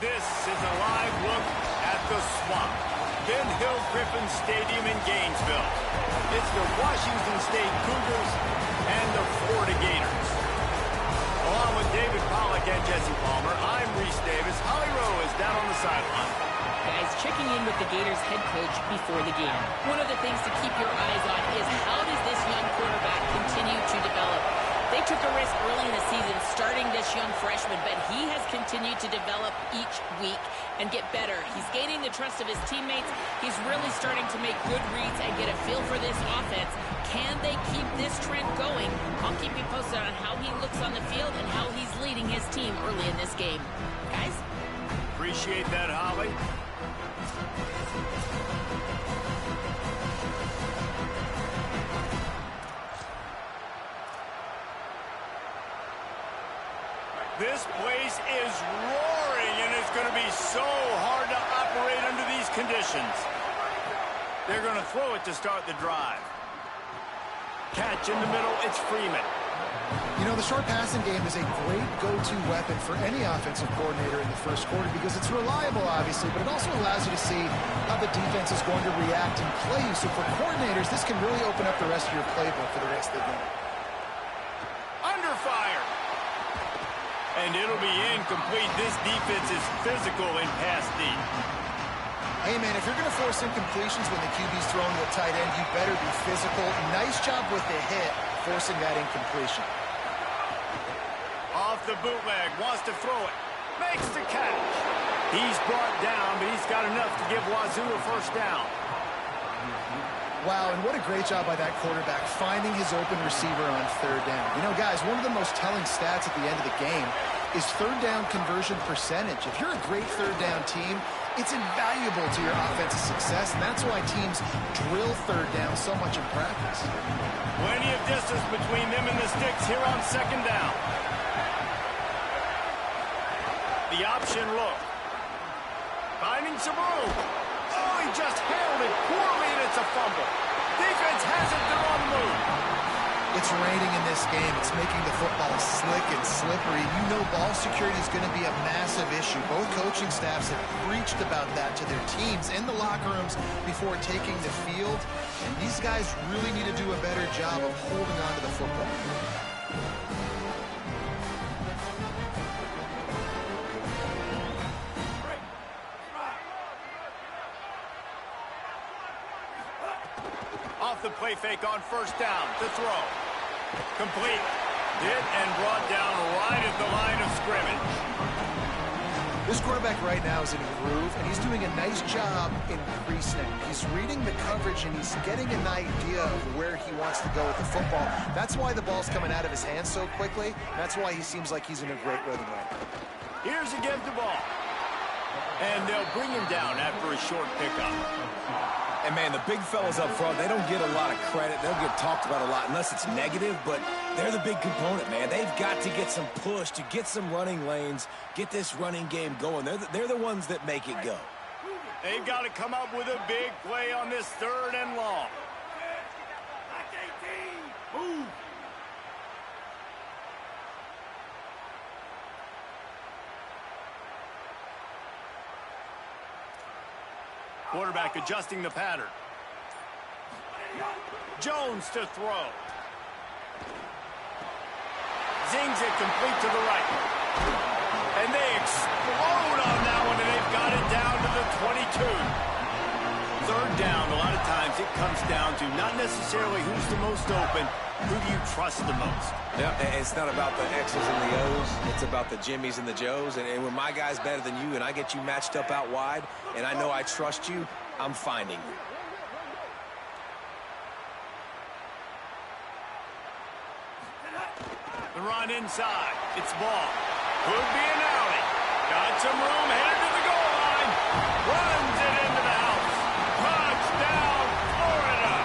This is a live look at the Swamp, Ben Hill Griffin Stadium in Gainesville. It's the Washington State Cougars and the Florida Gators. Along with David Pollack and Jesse Palmer, I'm Reese Davis. Holly Rowe is down on the sideline. Guys, checking in with the Gators head coach before the game. One of the things to keep your eyes on is how does this young quarterback continue to develop? They took a risk early in the season starting this young freshman, but he has continued to develop each week and get better. He's gaining the trust of his teammates. He's really starting to make good reads and get a feel for this offense. Can they keep this trend going? I'll keep you posted on how he looks on the field and how he's leading his team early in this game. Guys? Appreciate that, Holly. This place is roaring, and it's going to be so hard to operate under these conditions. They're going to throw it to start the drive. Catch in the middle, it's Freeman. You know, the short passing game is a great go-to weapon for any offensive coordinator in the first quarter because it's reliable, obviously, but it also allows you to see how the defense is going to react and play you. So for coordinators, this can really open up the rest of your playbook for the rest of the game. Under fire. And it'll be incomplete. This defense is physical and pass deep. Hey, man, if you're going to force incompletions when the QB's throwing to a tight end, you better be physical. Nice job with the hit, forcing that incompletion. Off the bootleg, wants to throw it. Makes the catch. He's brought down, but he's got enough to give Wazoo a first down. Wow, and what a great job by that quarterback finding his open receiver on third down. You know, guys, one of the most telling stats at the end of the game is third down conversion percentage. If you're a great third down team, it's invaluable to your offensive success, and that's why teams drill third down so much in practice. Plenty of distance between them and the sticks here on second down. The option look. Finding some room. Oh, he just handled it poorly, and it's a fumble. Defense has it, they're on the move. It's raining in this game. It's making the football slick and slippery. You know ball security is going to be a massive issue. Both coaching staffs have preached about that to their teams in the locker rooms before taking the field. And these guys really need to do a better job of holding on to the football. Off the play fake on first down to throw. Complete. Hit and brought down right at the line of scrimmage. This quarterback right now is in a groove, and he's doing a nice job in pre-snap. He's reading the coverage, and he's getting an idea of where he wants to go with the football. That's why the ball's coming out of his hands so quickly. That's why he seems like he's in a great rhythm right now. Here's a give the ball. And they'll bring him down after a short pickup. And, man, the big fellas up front, they don't get a lot of credit. They'll get talked about a lot unless it's negative, but they're the big component, man. They've got to get some push to get some running lanes, get this running game going. They're the ones that make it go. They've got to come up with a big play on this third and long. Move. Quarterback adjusting the pattern. Jones to throw. Zings it complete to the right. And they explode on that one, and they've got it down to the 22. Third down, a lot of times it comes down to not necessarily who's the most open, who do you trust the most? Yeah, it's not about the X's and the O's. It's about the Jimmys and the Joes. And when my guy's better than you and I get you matched up out wide and I know I trust you, I'm finding you. The run inside. It's ball. Could be an alley. Got some room, headed to the goal line. Runs it into the house. Touchdown, Florida.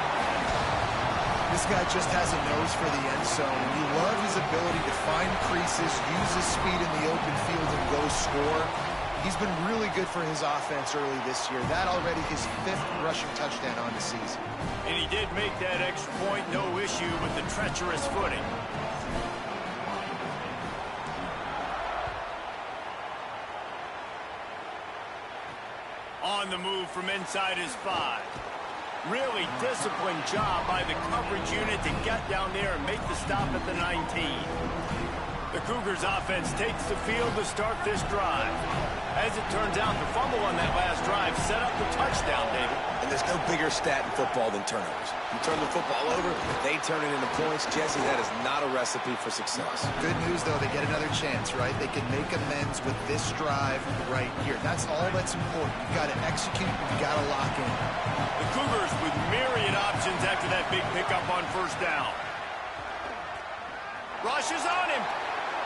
This guy just has a nose for the end zone, and you love his ability to find creases, use his speed in the open field, and go score. He's been really good for his offense early this year. That already his 5th rushing touchdown on the season. And he did make that extra point, no issue with the treacherous footing. On the move from inside his 5. Really disciplined job by the coverage unit to get down there and make the stop at the 19. The Cougars offense takes the field to start this drive. As it turns out, the fumble on that last drive set up the touchdown, David. And there's no bigger stat in football than turnovers. You turn the football over, they turn it into points. Jesse, that is not a recipe for success. Good news, though, they get another chance, right? They can make amends with this drive right here. That's all that's important. You've got to execute, you've got to lock in. The Cougars with myriad options after that big pickup on first down. Rush is on him.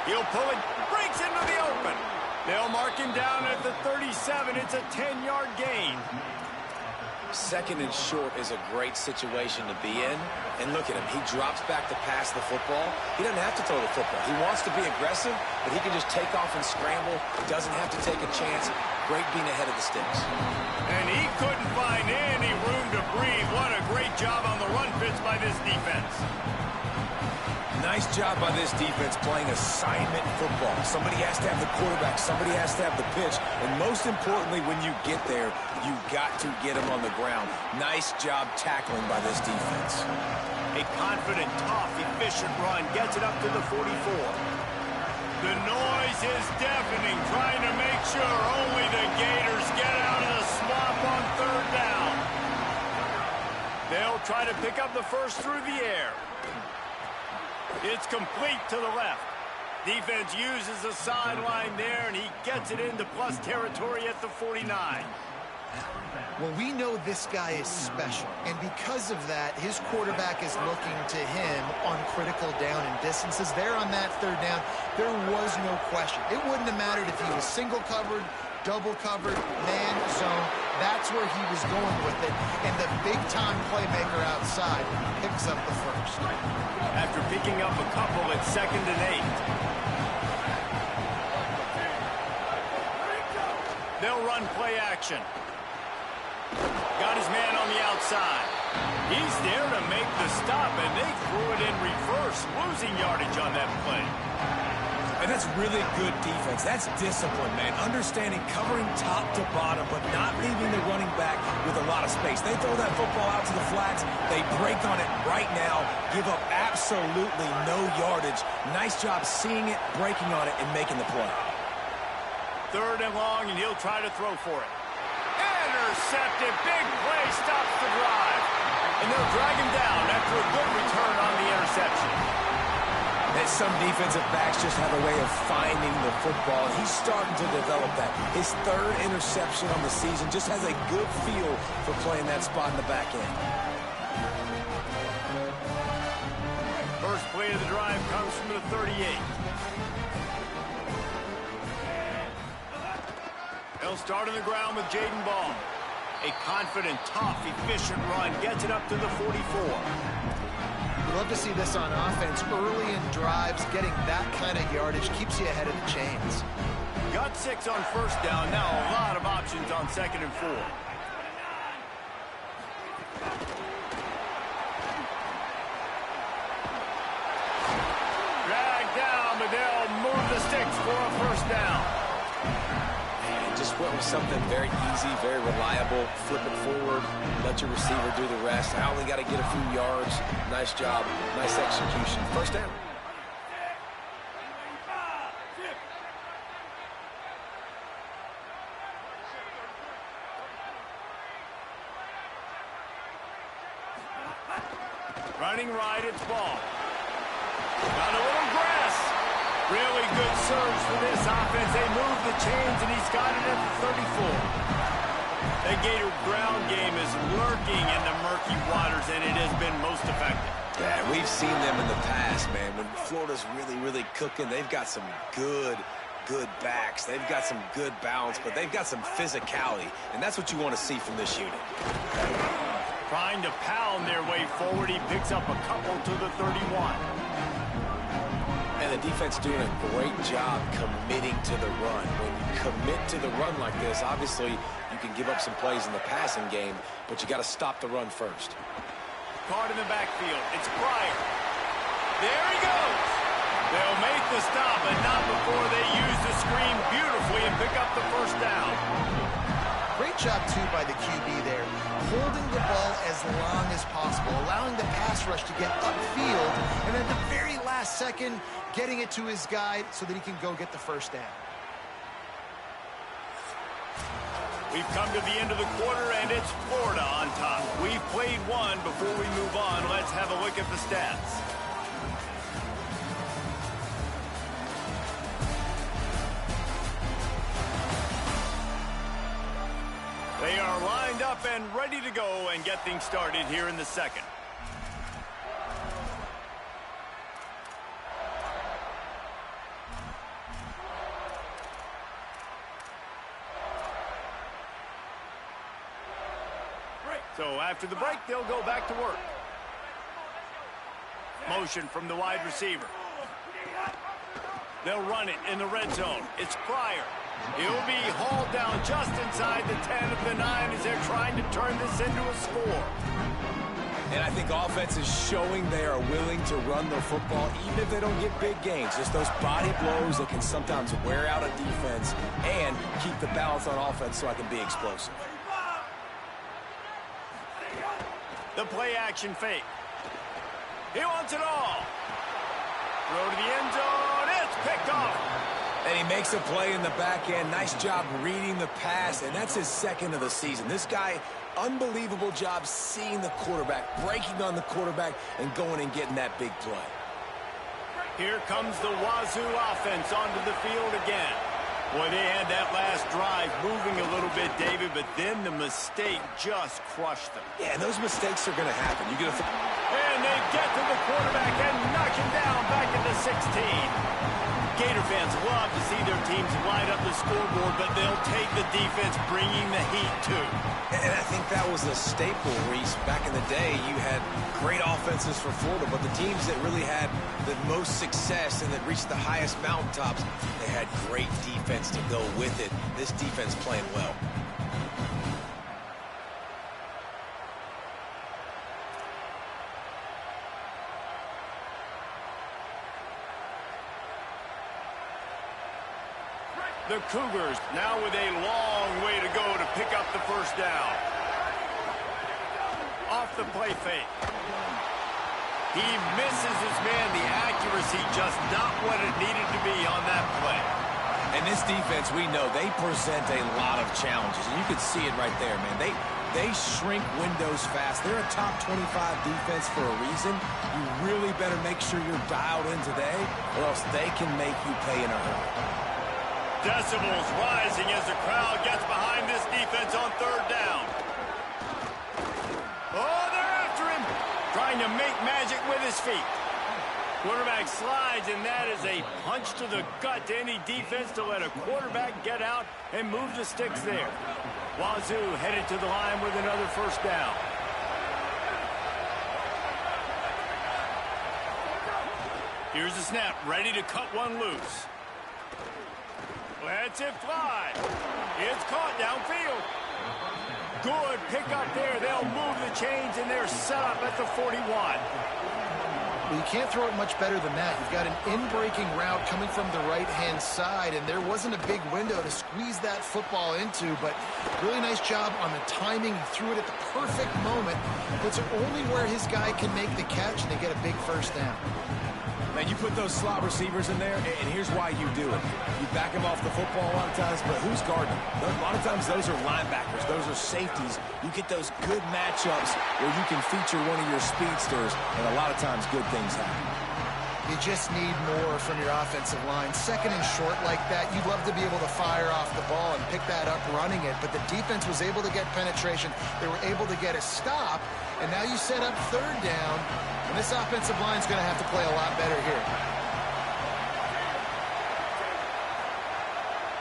He'll pull it, breaks into the open. They'll mark him down at the 37. It's a 10-yard gain. Second and short is a great situation to be in. And look at him. He drops back to pass the football. He doesn't have to throw the football. He wants to be aggressive, but he can just take off and scramble. He doesn't have to take a chance. Great being ahead of the sticks. And he couldn't find any room to breathe. What a great job on the run fits by this defense. Nice job by this defense playing assignment football. Somebody has to have the quarterback. Somebody has to have the pitch. And most importantly, when you get there, you've got to get him on the ground. Nice job tackling by this defense. A confident, tough, efficient run gets it up to the 44. The noise is deafening, trying to make sure only the Gators get out of the swamp on third down. They'll try to pick up the first through the air. It's complete to the left. Defense uses the sideline there, and he gets it into plus territory at the 49. Well, we know this guy is special, and because of that, his quarterback is looking to him on critical down and distances. There on that third down, there was no question. It wouldn't have mattered if he was single covered, double covered, man, zone. That's where he was going with it, and the big-time playmaker outside picks up the first. After picking up a couple, it's 2nd and 8. They'll run play action. Got his man on the outside. He's there to make the stop, and they threw it in reverse, losing yardage on that play. And that's really good defense. That's discipline, man. Understanding, covering top to bottom, but not leaving the running back with a lot of space. They throw that football out to the flats. They break on it right now, give up absolutely no yardage. Nice job seeing it, breaking on it, and making the play. 3rd and long, and he'll try to throw for it. Intercepted. Big play stops the drive. And they'll drag him down after a good return on the interception. And some defensive backs just have a way of finding the football. He's starting to develop that. His 3rd interception on the season just has a good feel for playing that spot in the back end. First play of the drive comes from the 38. They'll start on the ground with Jaden Ball. A confident, tough, efficient run gets it up to the 44. Love to see this on offense. Early in drives, getting that kind of yardage keeps you ahead of the chains. Got 6 on first down. Now a lot of options on 2nd and 4. Drag down, but they'll move the sticks for a first down. Just went with something very easy, very reliable. Flip it forward, let your receiver do the rest. I only got to get a few yards. Nice job, nice execution. First down. Running right, it's Ball. Got a little grass. Really good surge for this offense. They move the chains, and he's got it at the 34. The Gator ground game is lurking in the murky waters, and it has been most effective. Yeah, we've seen them in the past, man. When Florida's really, really cooking, they've got some good backs. They've got some good balance, but they've got some physicality, and that's what you want to see from this unit. Trying to pound their way forward. He picks up a couple to the 31. And the defense doing a great job committing to the run. When you commit to the run like this, obviously you can give up some plays in the passing game, but you got to stop the run first. Caught in the backfield. It's Pryor. There he goes. They'll make the stop, but not before they use the screen beautifully and pick up the first down. Great Great job, too, by the QB there, holding the ball as long as possible, allowing the pass rush to get upfield, and at the very last second, getting it to his guy so that he can go get the first down. We've come to the end of the quarter, and it's Florida on top. We've played one. Before we move on, let's have a look at the stats. They are lined up and ready to go and get things started here in the second. So after the break, they'll go back to work. Motion from the wide receiver. They'll run it in the red zone. It's Pryor. He'll be hauled down just inside the 10 of the 9 as they're trying to turn this into a score. And I think offense is showing they are willing to run the football even if they don't get big gains. Just those body blows that can sometimes wear out a defense and keep the balance on offense so I can be explosive. The play-action fake. He wants it all. Throw to the end zone. It's picked off. And he makes a play in the back end. Nice job reading the pass, and that's his second of the season. This guy, unbelievable job seeing the quarterback, breaking on the quarterback, and going and getting that big play. Here comes the Wazoo offense onto the field again. Boy, they had that last drive moving a little bit, David, but then the mistake just crushed them. Yeah, and those mistakes are going to happen. And they get to the quarterback and knock him down back into 16. Gator fans love to see their teams light up the scoreboard, but they'll take the defense bringing the heat, too. And I think that was a staple, Reese. Back in the day, you had great offenses for Florida, but the teams that really had the most success and that reached the highest mountaintops, they had great defense to go with it. This defense playing well. The Cougars now with a long way to go to pick up the first down. Off the play fake. He misses his man. The accuracy just not what it needed to be on that play. And this defense, we know, they present a lot of challenges. And you can see it right there, man. They shrink windows fast. They're a top 25 defense for a reason. You really better make sure you're dialed in today, or else they can make you pay in a hurry. Decibels rising as the crowd gets behind this defense on third down. Oh, they're after him. Trying to make magic with his feet. Quarterback slides, and that is a punch to the gut to any defense to let a quarterback get out and move the sticks there. Wazoo headed to the line with another first down. Here's the snap, ready to cut one loose. Lets it fly. It's caught downfield. Good pickup there. They'll move the chains, and they're set up at the 41. Well, you can't throw it much better than that. You've got an in-breaking route coming from the right-hand side, and there wasn't a big window to squeeze that football into, but really nice job on the timing. He threw it at the perfect moment. Puts it only where his guy can make the catch, and they get a big first down. Man, you put those slot receivers in there, and here's why you do it. You back them off the football a lot of times, but who's guarding them? A lot of times those are linebackers. Those are safeties. You get those good matchups where you can feature one of your speedsters, and a lot of times good things happen. You just need more from your offensive line. Second and short like that, you'd love to be able to fire off the ball and pick that up running it, but the defense was able to get penetration. They were able to get a stop, and now you set up third down, and this offensive line's going to have to play a lot better here.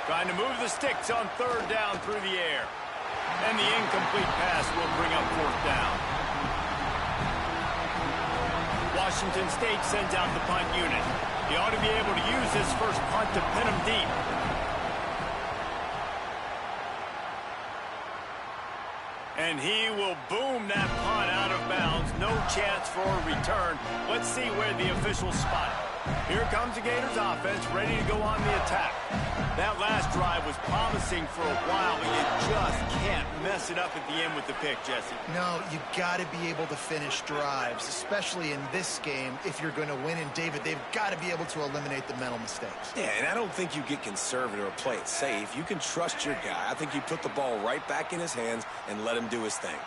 Trying to move the sticks on third down through the air. And the incomplete pass will bring up fourth down. Washington State sends out the punt unit. He ought to be able to use this first punt to pin him deep. And he will boom that punt out of bounds. No chance for a return. Let's see where the officials spot it. Here comes the Gators offense ready to go on the attack. That last drive was promising for a while, but you just can't mess it up at the end with the pick, Jesse. No, you got to be able to finish drives, especially in this game if you're going to win. And, David, they've got to be able to eliminate the mental mistakes. Yeah, and I don't think you get conservative or play it safe. You can trust your guy. I think you put the ball right back in his hands and let him do his thing.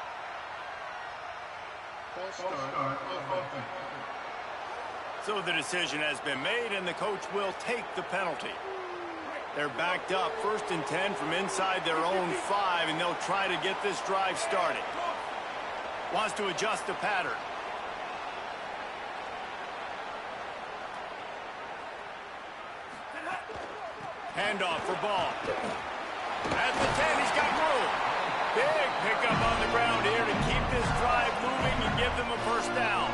So the decision has been made, and the coach will take the penalty. They're backed up 1st and 10 from inside their own 5, and they'll try to get this drive started. Wants to adjust the pattern. Handoff for Ball. At the 10, he's got room. Big pickup on the ground here to keep this drive moving and give them a 1st down.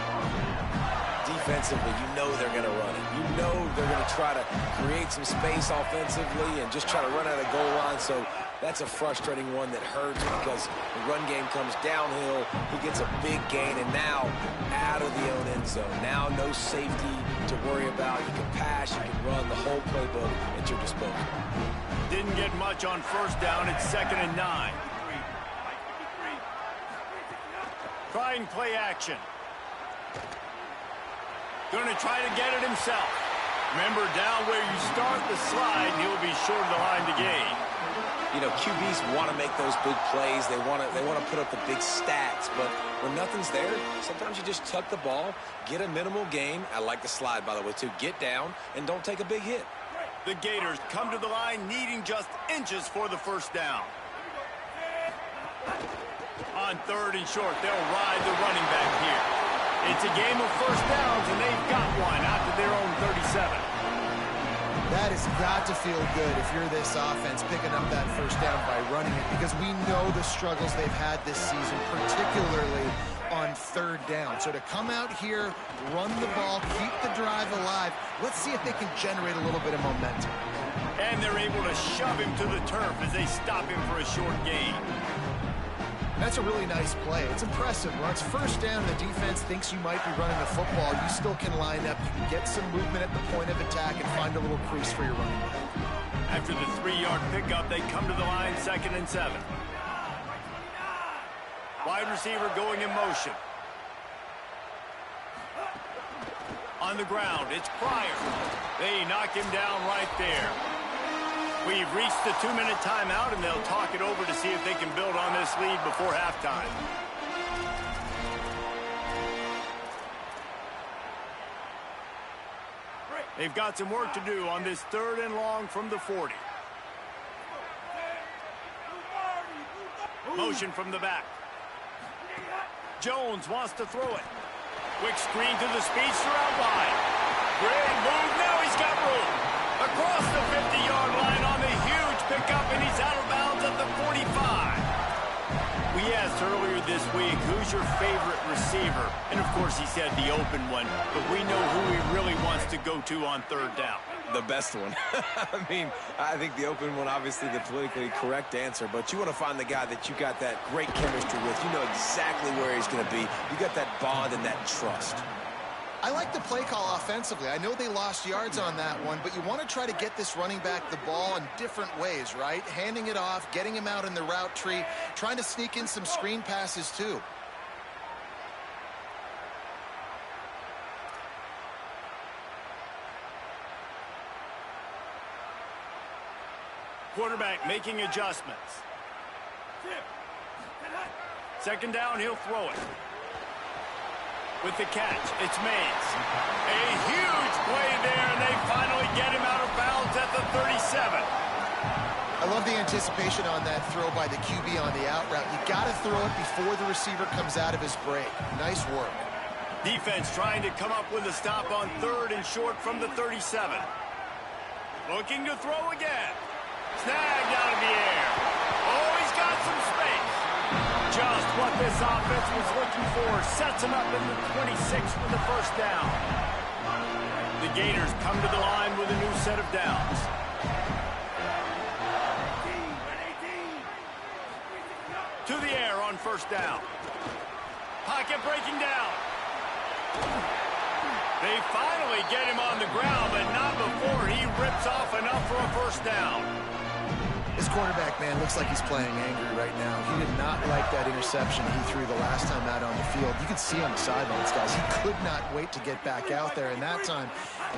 Defensively, you know they're going to run it. You know they're going to try to create some space offensively and just try to run out of the goal line. So that's a frustrating one that hurts because the run game comes downhill. He gets a big gain, and now out of the own end zone. Now no safety to worry about. You can pass, you can run, the whole playbook at your disposal. Didn't get much on 1st down. It's 2nd and 9. Try and play action. Going to try to get it himself. Remember, down where you start the slide, he'll be short of the line to gain. You know, QBs want to make those big plays. They want to put up the big stats. But when nothing's there, sometimes you just tuck the ball, get a minimal gain. I like the slide, by the way, too. Get down and don't take a big hit. The Gators come to the line needing just inches for the 1st down. On 3rd and short, they'll ride the running back here. It's a game of 1st downs, and they've got one out to their own 37. That has got to feel good if you're this offense picking up that 1st down by running it, because we know the struggles they've had this season, particularly on 3rd down. So to come out here, run the ball, keep the drive alive, let's see if they can generate a little bit of momentum. And they're able to shove him to the turf as they stop him for a short gain. That's a really nice play. It's impressive. When it's 1st down, the defense thinks you might be running the football. You still can line up. You can get some movement at the point of attack and find a little crease for your running back. After the 3-yard pickup, they come to the line 2nd and 7. Wide receiver going in motion. On the ground, it's Pryor. They knock him down right there. We've reached the 2-minute timeout, and they'll talk it over to see if they can build on this lead before halftime. They've got some work to do on this 3rd and long from the 40. Motion from the back. Jones wants to throw it. Quick screen to the speedster out wide. Great move. Now he's got room. Across the 50-yard line on the huge pickup, and he's out of bounds at the 45. We asked earlier this week, who's your favorite receiver? And, of course, he said the open one, but we know who he really wants to go to on 3rd down. The best one. I mean, I think the open one, obviously the politically correct answer, but you want to find the guy that you got that great chemistry with. You know exactly where he's going to be. You got that bond and that trust. I like the play call offensively. I know they lost yards on that one, but you want to try to get this running back the ball in different ways, right? Handing it off, getting him out in the route tree, trying to sneak in some screen passes too. Quarterback making adjustments. 2nd down, he'll throw it. With the catch, it's Mays. A huge play there, and they finally get him out of bounds at the 37. I love the anticipation on that throw by the QB on the out route. You got to throw it before the receiver comes out of his break. Nice work. Defense trying to come up with a stop on 3rd and short from the 37. Looking to throw again. Snagged out of the air. Oh, he's got some space. Just what this offense was looking for. Sets him up in the 26 for the 1st down. The Gators come to the line with a new set of downs. To the air on 1st down. Pocket breaking down. They finally get him on the ground, but not before he rips off enough for a first down. This quarterback, man, looks like he's playing angry right now. He did not like that interception he threw the last time out on the field. You can see on the sidelines, guys, he could not wait to get back out there. And that time,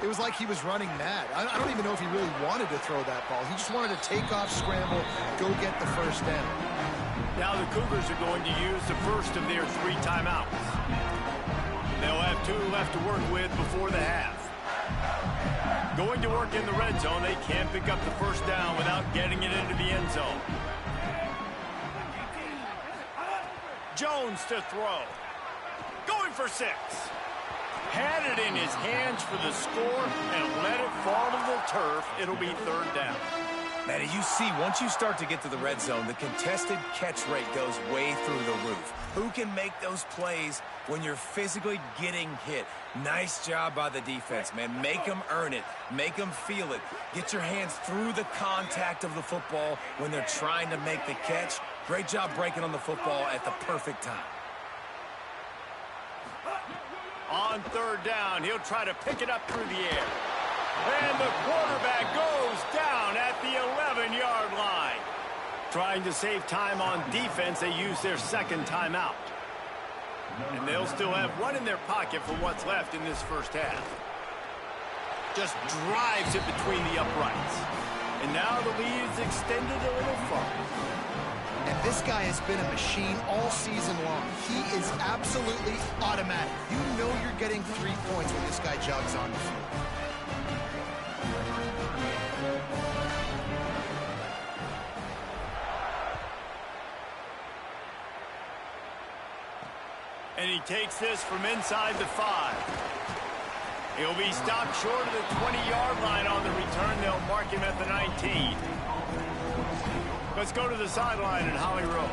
it was like he was running mad. I don't even know if he really wanted to throw that ball. He just wanted to take off, scramble, go get the first down. Now the Cougars are going to use the first of their 3 timeouts. They'll have 2 left to work with before the half. Going to work in the red zone, they can't pick up the first down without getting it into the end zone. Jones to throw. Going for 6. Had it in his hands for the score and let it fall to the turf. It'll be 3rd down. Man, as you see, once you start to get to the red zone, the contested catch rate goes way through the roof. Who can make those plays when you're physically getting hit? Nice job by the defense, man. Make them earn it. Make them feel it. Get your hands through the contact of the football when they're trying to make the catch. Great job breaking on the football at the perfect time. On 3rd down, he'll try to pick it up through the air. And the quarterback goes down at the 11-yard line. Trying to save time on defense, they use their 2nd timeout. And they'll still have 1 in their pocket for what's left in this first half. Just drives it between the uprights. And now the lead is extended a little farther. And this guy has been a machine all season long. He is absolutely automatic. You know you're getting 3 points when this guy jogs on the field. And he takes this from inside the 5. He'll be stopped short of the 20-yard line on the return. They'll mark him at the 19. Let's go to the sideline at Holly Rowe.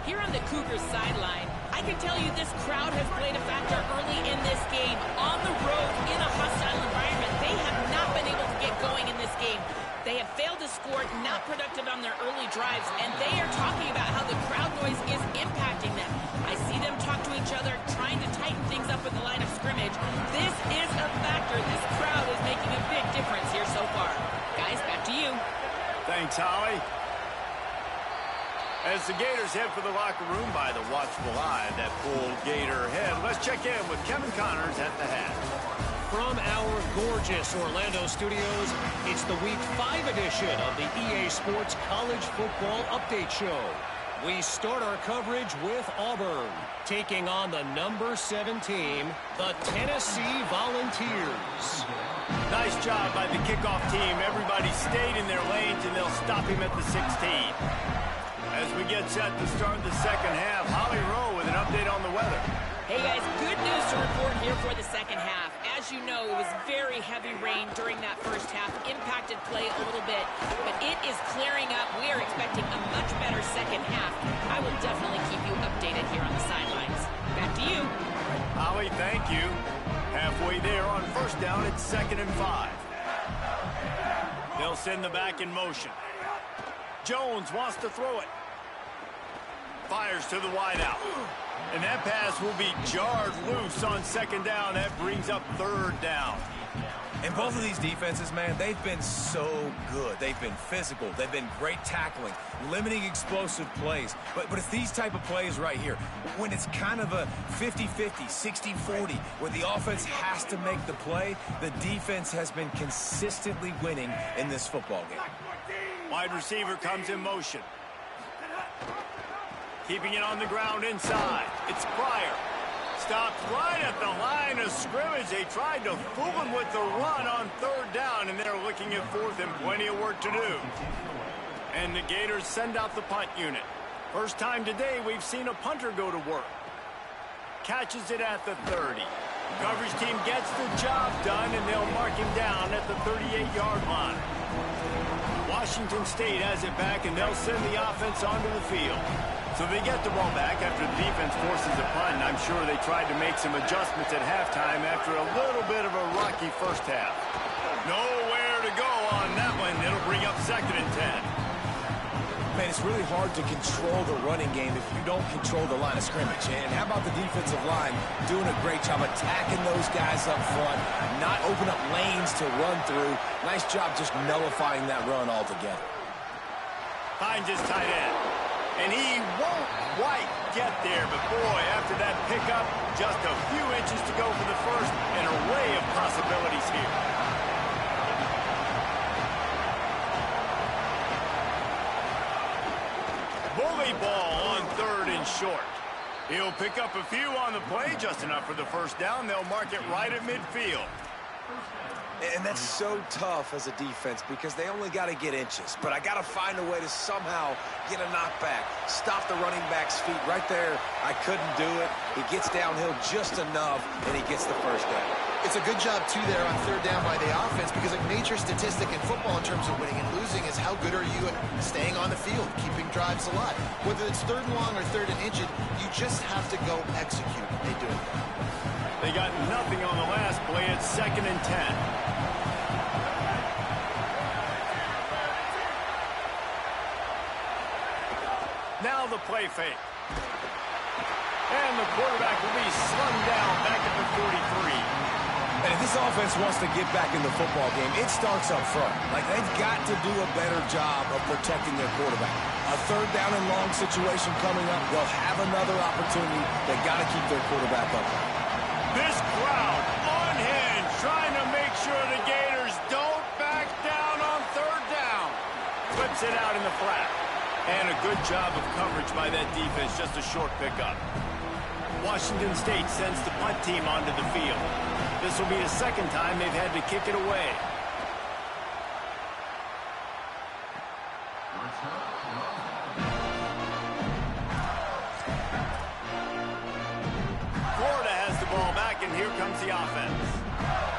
Here on the Cougars sideline, I can tell you this crowd has played a factor early in this game. On the road, in a hostile environment, they have not been able to get going in this game. They have failed to score, not productive on their early drives, and they are talking about how the crowd noise is impacting them. I see them talk to each other, trying to tighten things up at the line of scrimmage. This is a factor. This crowd is making a big difference here so far. Guys, back to you. Thanks, Holly. As the Gators head for the locker room by the watchful eye of that full Gator head, let's check in with Kevin Connors at the hat. From our gorgeous Orlando studios, it's the Week 5 edition of the EA Sports College Football Update Show. We start our coverage with Auburn, taking on the number 7 team, the Tennessee Volunteers. Nice job by the kickoff team. Everybody stayed in their lanes, and they'll stop him at the 16. As we get set to start the second half, Holly Rowe with an update on the weather. Hey guys, good news to report here for the second half. As you know, it was very heavy rain during that first half, impacted play a little bit, but it is clearing up. We are expecting a much better second half. I will definitely keep you updated here on the sidelines. Back to you. Holly, thank you. Halfway there on first down, it's 2nd and 5. They'll send the back in motion. Jones wants to throw it. Fires to the wideout. And that pass will be jarred loose on 2nd down. That brings up 3rd down. And both of these defenses, man, they've been so good. They've been physical. They've been great tackling, limiting explosive plays. But it's these type of plays right here, when it's kind of a 50-50, 60-40, where the offense has to make the play, the defense has been consistently winning in this football game. Wide receiver comes in motion. Keeping it on the ground inside. It's Pryor. Stopped right at the line of scrimmage. They tried to fool him with the run on 3rd down, and they're looking at 4th and plenty of work to do. And the Gators send out the punt unit. First time today we've seen a punter go to work. Catches it at the 30. Coverage team gets the job done, and they'll mark him down at the 38-yard line. Washington State has it back, and they'll send the offense onto the field. So they get the ball back after the defense forces a punt, and I'm sure they tried to make some adjustments at halftime after a little bit of a rocky first half. Nowhere to go on that one. It'll bring up 2nd and 10. Man, it's really hard to control the running game if you don't control the line of scrimmage. And how about the defensive line doing a great job attacking those guys up front, not open up lanes to run through. Nice job just nullifying that run altogether. Finds his tight end. And he won't quite get there, but boy, after that pickup, just a few inches to go for the first, an array of possibilities here. Bully ball on 3rd and short. He'll pick up a few on the play, just enough for the first down. They'll mark it right at midfield. And that's so tough as a defense because they only got to get inches. But I got to find a way to somehow get a knockback, stop the running back's feet right there. I couldn't do it. He gets downhill just enough, and he gets the first down. It's a good job, too, there on 3rd down by the offense because a major statistic in football in terms of winning and losing is how good are you at staying on the field, keeping drives alive. Whether it's 3rd and long or 3rd and inches, you just have to go execute. They do it. They got nothing on the last play. It's 2nd and 10. Now the play fake. And the quarterback will be slung down back at the 43. And if this offense wants to get back in the football game, it starts up front. Like, they've got to do a better job of protecting their quarterback. A 3rd down and long situation coming up. They'll have another opportunity. They've got to keep their quarterback upright. This crowd unhinged, trying to make sure the Gators don't back down on 3rd down. Flips it out in the flat. And a good job of coverage by that defense, just a short pickup. Washington State sends the punt team onto the field. This will be the 2nd time they've had to kick it away. Florida has the ball back, and here comes the offense.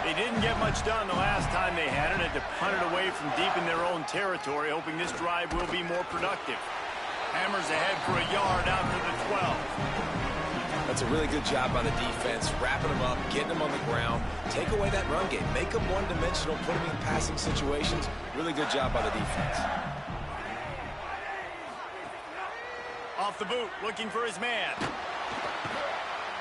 They didn't get much done the last time they had it. Had to punt it away from deep in their own territory, hoping this drive will be more productive. Hammers ahead for a yard out to the 12. That's a really good job by the defense, wrapping them up, getting them on the ground. Take away that run game. Make them one-dimensional, put them in passing situations. Really good job by the defense. Off the boot, looking for his man.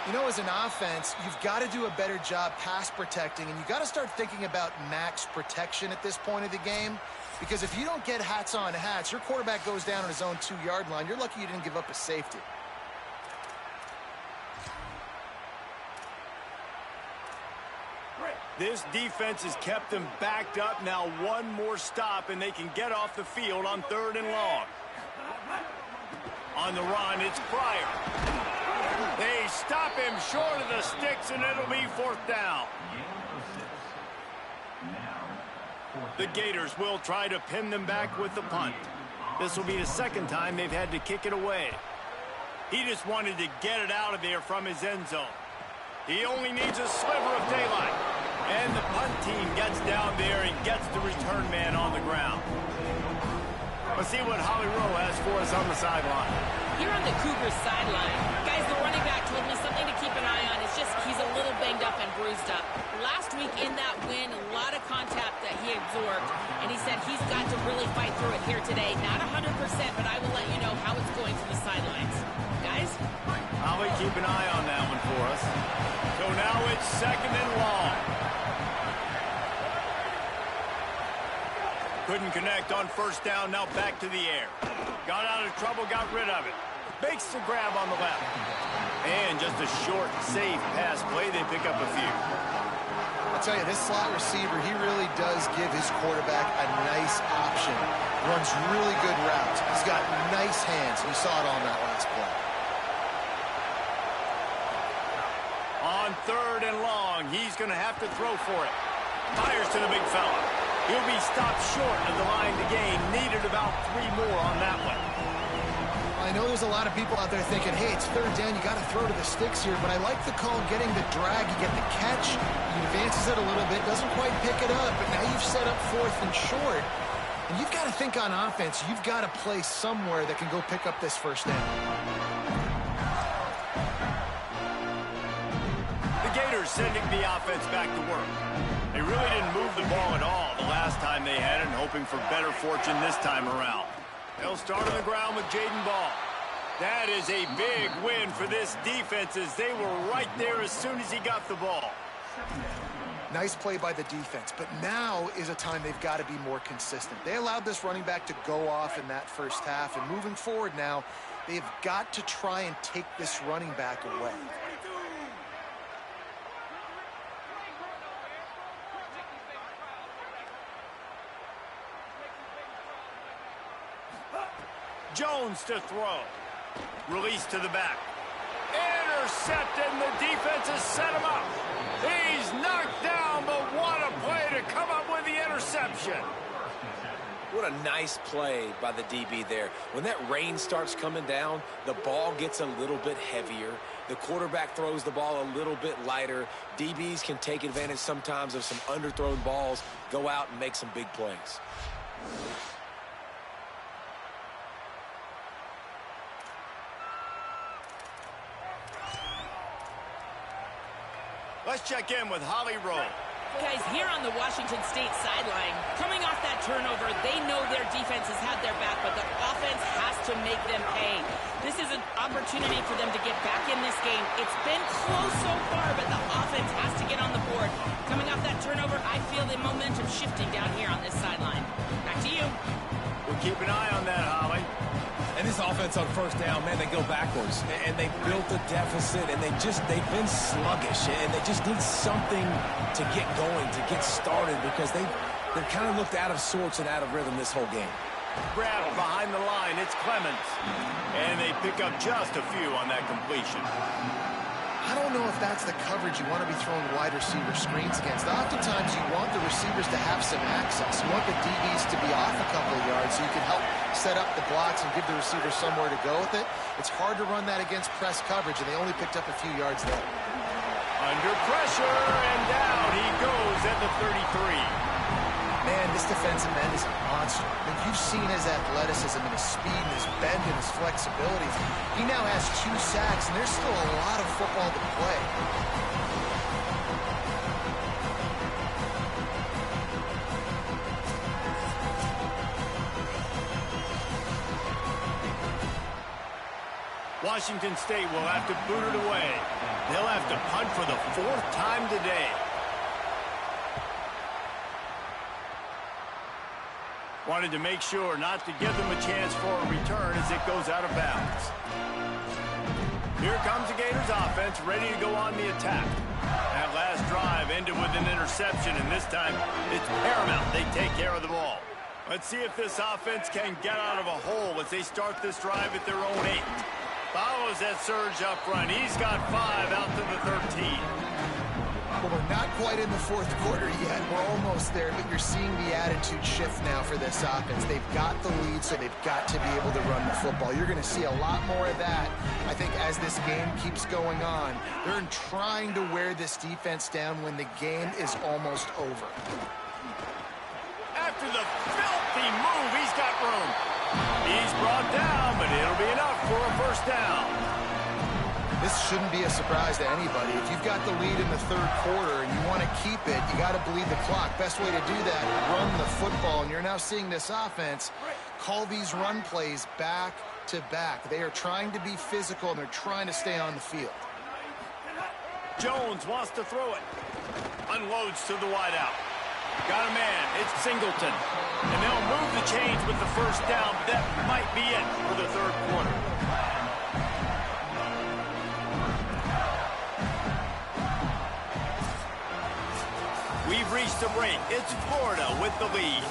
You know, as an offense, you've got to do a better job pass protecting, and you've got to start thinking about max protection at this point of the game. Because if you don't get hats on hats, your quarterback goes down on his own 2-yard line. You're lucky you didn't give up a safety. This defense has them them backed up. Now one more stop, and they can get off the field on 3rd and long. On the run, it's Pryor. They stop him short of the sticks, and it'll be 4th down. The Gators will try to pin them back with the punt. This will be the 2nd time they've had to kick it away. He just wanted to get it out of there from his end zone. He only needs a sliver of daylight. And the punt team gets down there and gets the return man on the ground. Let's see what Holly Rowe has for us on the sideline. Here on the Cougars sideline, guys, the running back told me something to keep an eye on. It's just he's a little banged up and bruised up. Last week in that win, a lot of contact that he absorbed, and he said he's got to really fight through it here today. Not 100%, but I will let you know how it's going from the sidelines. Guys? Holly, keep an eye on that one for us. So now it's 2nd and long. Couldn't connect on 1st down, now back to the air. Got out of trouble, got rid of it. Makes the grab on the left. And just a short, safe pass play. They pick up a few. I'll tell you, this slot receiver, he really does give his quarterback a nice option. Runs really good routes. He's got nice hands. You saw it on that last play. On 3rd and long, he's going to have to throw for it. Fires to the big fella. He'll be stopped short of the line to gain. Needed about 3 more on that one. I know there's a lot of people out there thinking, hey, it's 3rd down, you got to throw to the sticks here, but I like the call getting the drag. You get the catch, he advances it a little bit, doesn't quite pick it up, but now you've set up 4th and short. And you've got to think on offense, you've got to play somewhere that can go pick up this 1st down. The Gators sending the offense back to work. They really didn't move the ball at all the last time they had it, and hoping for better fortune this time around. They'll start on the ground with Jaden Ball. That is a big win for this defense as they were right there as soon as he got the ball. Nice play by the defense, but now is a time they've got to be more consistent. They allowed this running back to go off in that first half, and moving forward now, they've got to try and take this running back away. Jones to throw. Release to the back. Intercepted, and the defense has set him up. He's knocked down, but what a play to come up with the interception. What a nice play by the DB there. When that rain starts coming down, the ball gets a little bit heavier. The quarterback throws the ball a little bit lighter. DBs can take advantage sometimes of some underthrown balls, go out and make some big plays. Let's check in with Holly Rowe. Guys, here on the Washington State sideline, coming off that turnover, they know their defense has had their back, but the offense has to make them pay. This is an opportunity for them to get back in this game. It's been close so far, but the offense has to get on the board. Coming off that turnover, I feel the momentum shifting down here on this sideline. Back to you. We'll keep an eye on that, Holly. And this offense on first down, man, they go backwards. And they built a deficit, and they've been sluggish. And they just need something to get going, to get started, because they've kind of looked out of sorts and out of rhythm this whole game. Grab behind the line, it's Clemens. And they pick up just a few on that completion. I don't know if that's the coverage you want to be throwing wide receiver screens against. Oftentimes, you want the receivers to have some access. You want the DBs to be off a couple of yards so you can help set up the blocks and give the receiver somewhere to go with it. It's hard to run that against press coverage, and they only picked up a few yards there. Under pressure, and down he goes at the 33. Man, this defensive end is a monster. I mean, you've seen his athleticism and his speed and his bend and his flexibility. He now has 2 sacks, and there's still a lot of football to play. Washington State will have to boot it away. They'll have to punt for the 4th time today. Wanted to make sure not to give them a chance for a return as it goes out of bounds. Here comes the Gators offense, ready to go on the attack. That last drive ended with an interception, and this time it's paramount they take care of the ball. Let's see if this offense can get out of a hole as they start this drive at their own 8. Follows that surge up front. He's got 5 out to the 13. Well, we're not quite in the 4th quarter yet. We're almost there, but you're seeing the attitude shift now for this offense. They've got the lead, so they've got to be able to run the football. You're going to see a lot more of that, I think, as this game keeps going on. They're trying to wear this defense down when the game is almost over. After the filthy move, he's got room. He's brought down, but it'll be enough for a first down. This shouldn't be a surprise to anybody. If you've got the lead in the 3rd quarter and you want to keep it, you got to bleed the clock. Best way to do that, run the football. And you're now seeing this offense call these run plays back to back. They are trying to be physical, and they're trying to stay on the field. Jones wants to throw it. Unloads to the wideout. Got a man. It's Singleton. And they'll move the chains with the first down. That might be it for the 3rd quarter. We've reached the break. It's Florida with the lead.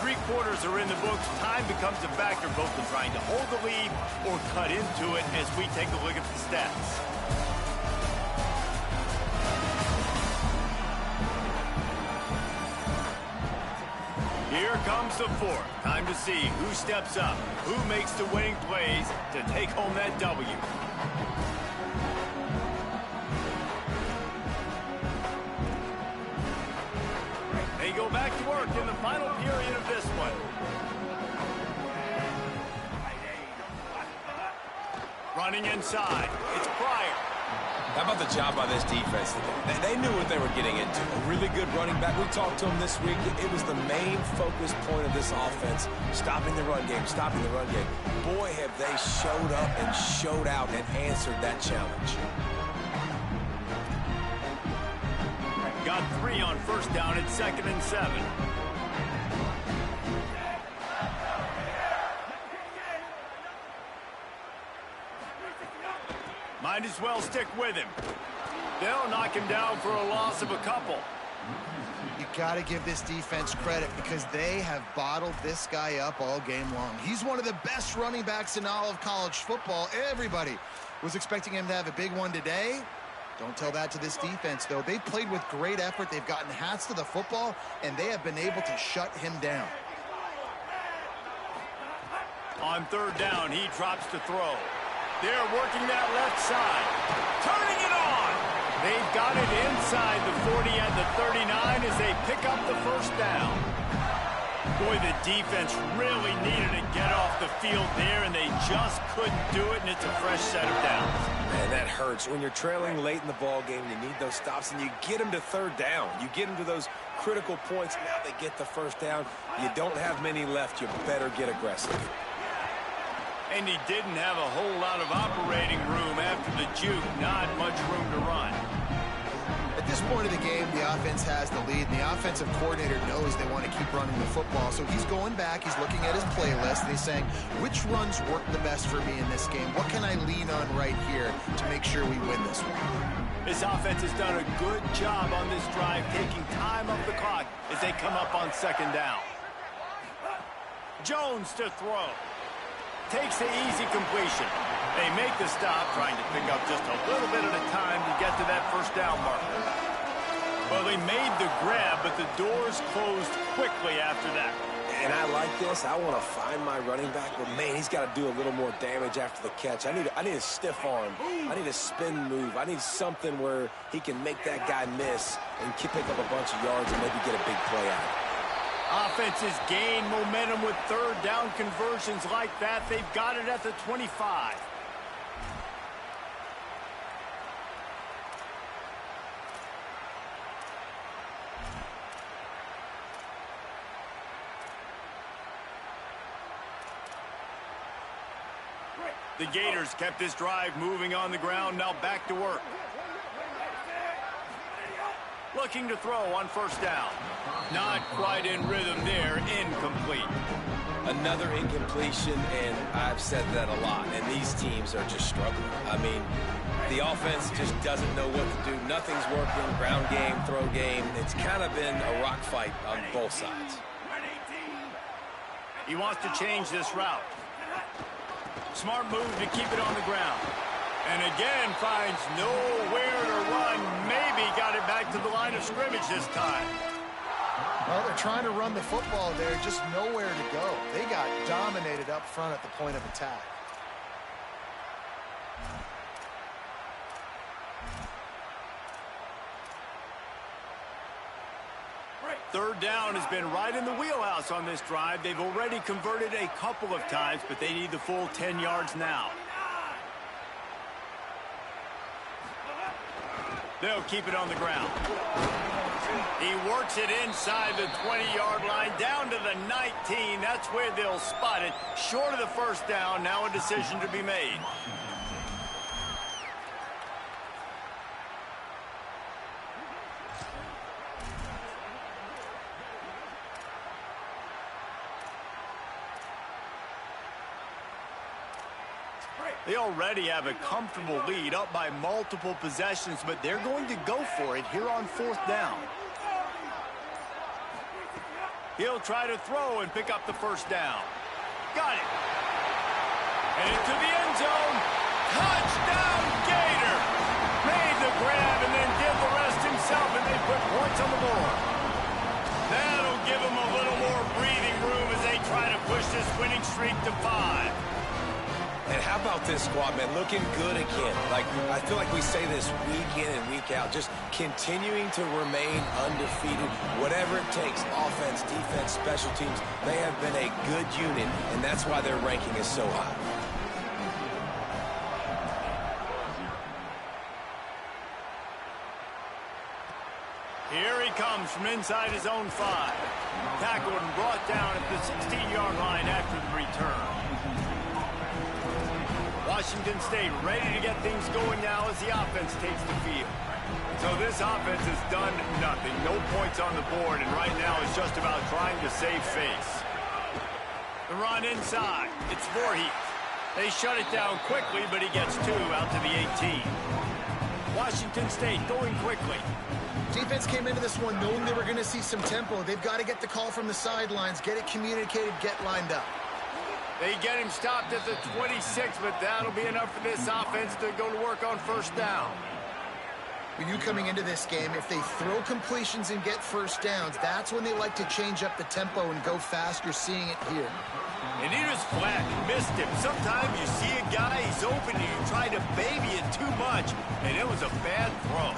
3 quarters are in the books. Time becomes a factor both in trying to hold the lead or cut into it as we take a look at the stats. Here comes the 4th. Time to see who steps up, who makes the winning plays to take home that W. They go back to work in the final period of this one. Running inside. It's Pryor. How about the job by this defense today? They knew what they were getting into. A really good running back. We talked to him this week. It was the main focus point of this offense, stopping the run game, stopping the run game. Boy, have they showed up and showed out and answered that challenge. Got 3 on first down at 2nd and 7. Might as well stick with him. They'll knock him down for a loss of a couple. You got to give this defense credit because they have bottled this guy up all game long. He's one of the best running backs in all of college football. Everybody was expecting him to have a big one today. Don't tell that to this defense, though. They've played with great effort. They've gotten hats to the football, and they have been able to shut him down. On 3rd down, he drops to throw. They're working that left side. Turning it on. They've got it inside the 40 and the 39 as they pick up the first down. Boy, the defense really needed to get off the field there, and they just couldn't do it, and it's a fresh set of downs. Man, that hurts. When you're trailing late in the ball game, you need those stops, and you get them to 3rd down. You get them to those critical points. Now they get the first down. You don't have many left. You better get aggressive. And he didn't have a whole lot of operating room after the juke. Not much room to run. At this point of the game, the offense has the lead, and the offensive coordinator knows they want to keep running the football. So he's going back, he's looking at his playlist, and he's saying, which runs work the best for me in this game? What can I lean on right here to make sure we win this one? This offense has done a good job on this drive, taking time off the clock as they come up on 2nd down. Jones to throw. Takes the easy completion. They make the stop, trying to pick up just a little bit at a time to get to that first down marker. Well, they made the grab, but the doors closed quickly after that. And I like this. I want to find my running back, but man, he's got to do a little more damage after the catch. I need a stiff arm. I need a spin move. I need something where he can make that guy miss and pick up a bunch of yards and maybe get a big play out of it. Offenses gain momentum with 3rd down conversions like that. They've got it at the 25. The Gators kept this drive moving on the ground. Now back to work. Looking to throw on 1st down. Not quite in rhythm there. Incomplete. Another incompletion, and I've said that a lot, and these teams are just struggling. I mean, the offense just doesn't know what to do. Nothing's working. Ground game, throw game. It's kind of been a rock fight on both sides. He wants to change this route. Smart move to keep it on the ground. And again, finds nowhere to run. Maybe got it back to the line of scrimmage this time. Well, they're trying to run the football there, just nowhere to go. They got dominated up front at the point of attack. Third down has been right in the wheelhouse on this drive. They've already converted a couple of times, but they need the full 10 yards now. They'll keep it on the ground. He works it inside the 20-yard line, down to the 19. That's where they'll spot it. Short of the first down, now a decision to be made. They already have a comfortable lead, up by multiple possessions, but they're going to go for it here on 4th down. He'll try to throw and pick up the first down. Got it. And into the end zone. Touchdown, Gator. Made the grab and then did the rest himself, and they put points on the board. That'll give them a little more breathing room as they try to push this winning streak to 5. And how about this squad, man? Looking good again. Like, I feel like we say this week in and week out, just continuing to remain undefeated, whatever it takes, offense, defense, special teams. They have been a good unit, and that's why their ranking is so high. Here he comes from inside his own 5. Tackled and brought down at the 16-yard line after the return. Washington State ready to get things going now as the offense takes the field. So this offense has done nothing. No points on the board, and right now it's just about trying to save face. The run inside. It's Voorhees. They shut it down quickly, but he gets 2 out to the 18. Washington State going quickly. Defense came into this one knowing they were going to see some tempo. They've got to get the call from the sidelines, get it communicated, get lined up. They get him stopped at the 26, but that'll be enough for this offense to go to work on first down. With you coming into this game, if they throw completions and get first downs, that's when they like to change up the tempo and go fast. You're seeing it here. And he just flat missed him. Sometimes you see a guy, he's open, and you try to baby it too much, and it was a bad throw.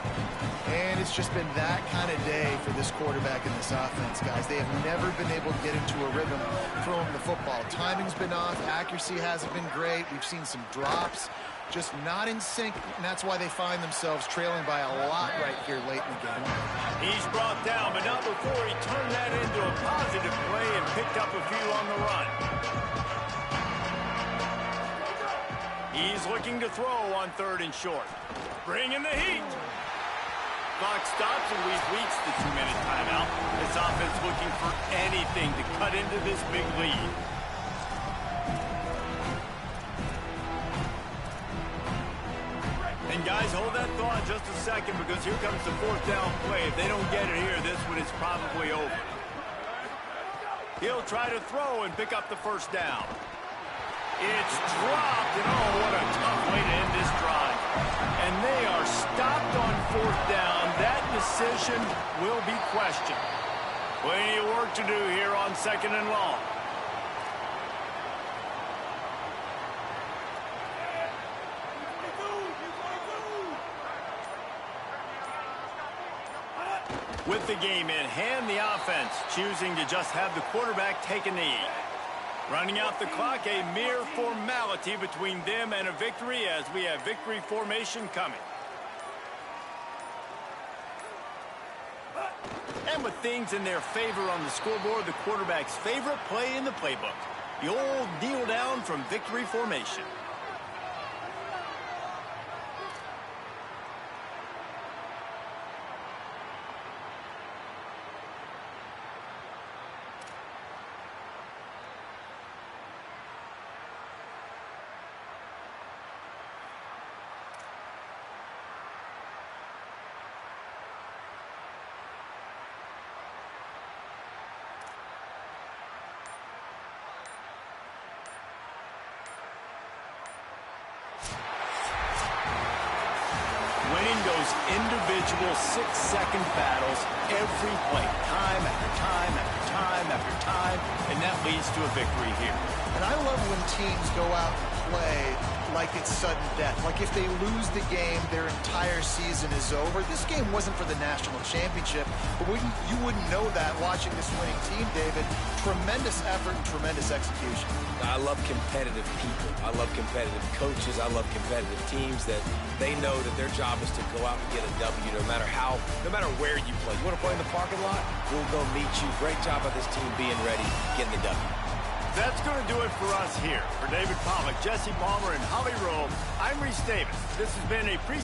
And it's just been that kind of day for this quarterback in this offense, guys. They have never been able to get into a rhythm throwing the football. Timing's been off. Accuracy hasn't been great. We've seen some drops. Just not in sync, and that's why they find themselves trailing by a lot right here late in the game. He's brought down, but not before he turned that into a positive play and picked up a few on the run. He's looking to throw on 3rd and short. Bring in the heat. Clock stops, and we've reached the 2-minute timeout. This offense looking for anything to cut into this big lead. And guys, hold that thought just a second, because here comes the 4th down play. If they don't get it here, this one is probably over. He'll try to throw and pick up the first down. It's dropped, and oh, what a tough way to end this drive. And they are stopped on 4th down. That decision will be questioned. Plenty of work to do here on 2nd and long. With the game in hand, the offense choosing to just have the quarterback take a knee. Running out the clock, a mere formality between them and a victory as we have victory formation coming. And with things in their favor on the scoreboard, the quarterback's favorite play in the playbook. The old kneel down from victory formation. Winning those individual 6-second battles every play, time after time after time after time, and that leads to a victory here. And I love when teams go out and play like it's sudden death. Like if they lose the game, their entire season is over. This game wasn't for the national championship, but you wouldn't know that watching this winning team, David. Tremendous effort and tremendous execution. I love competitive people. I love competitive coaches. I love competitive teams that they know that their job is to go out and get a W no matter where you play. You want to play in the parking lot? We'll go meet you. Great job by this team being ready, getting the W. That's going to do it for us here. For David Pollack, Jesse Palmer, and Holly Rowe, I'm Reese Davis. This has been a pre